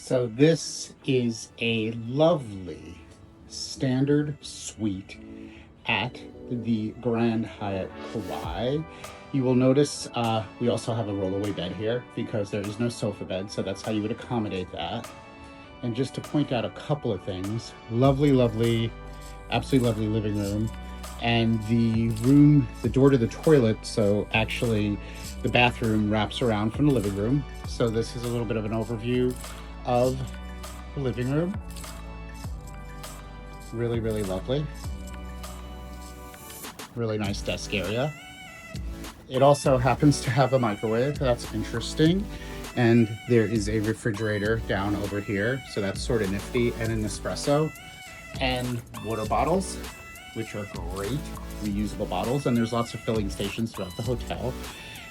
So this is a lovely standard suite at the Grand Hyatt Kauai. You will notice we also have a rollaway bed here because there is no sofa bed, so that's how you would accommodate that. And just to point out a couple of things, lovely, absolutely lovely living room. And the door to the toilet, so actually the bathroom wraps around from the living room. So this is a little bit of an overview of the living room. Really lovely. Really nice desk area. It also happens to have a microwave. That's interesting. And there is a refrigerator down over here. So that's sort of nifty, and an espresso and water bottles, which are great reusable bottles. And there's lots of filling stations throughout the hotel.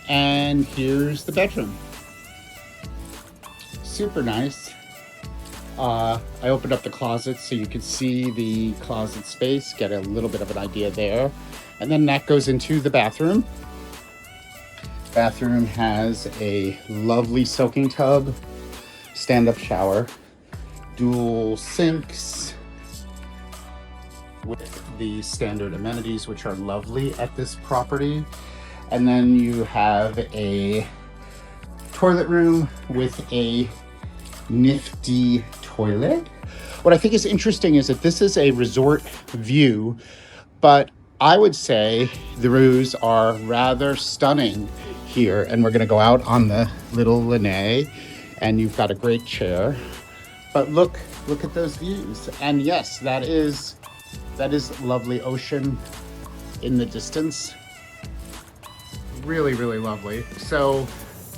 And here's the bedroom. Super nice. I opened up the closet so you could see the closet space, get a little bit of an idea there. And then that goes into the bathroom. Bathroom has a lovely soaking tub, stand-up shower, dual sinks with the standard amenities, which are lovely at this property. And then you have a toilet room with a nifty toilet. What I think is interesting is that this is a resort view, but I would say the views are rather stunning here. And we're going to go out on the little lanai, and you've got a great chair. But look at those views. And yes, that is lovely ocean in the distance. Really lovely. So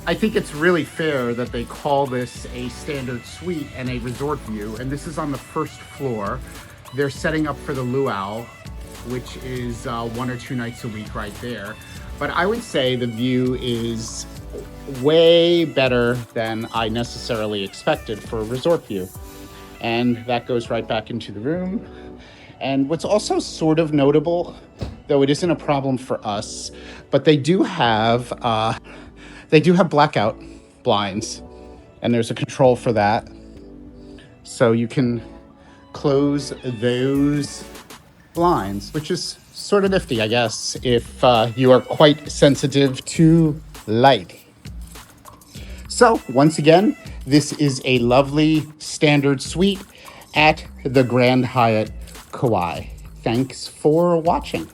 I think it's really fair that they call this a standard suite and a resort view. And this is on the first floor. They're setting up for the luau, which is 1 or 2 nights a week right there. But I would say the view is way better than I necessarily expected for a resort view. And that goes right back into the room. And what's also sort of notable, though it isn't a problem for us, but they do have blackout blinds, and there's a control for that. So you can close those blinds, which is sort of nifty, I guess, if you are quite sensitive to light. So once again, this is a lovely standard suite at the Grand Hyatt Kauai. Thanks for watching.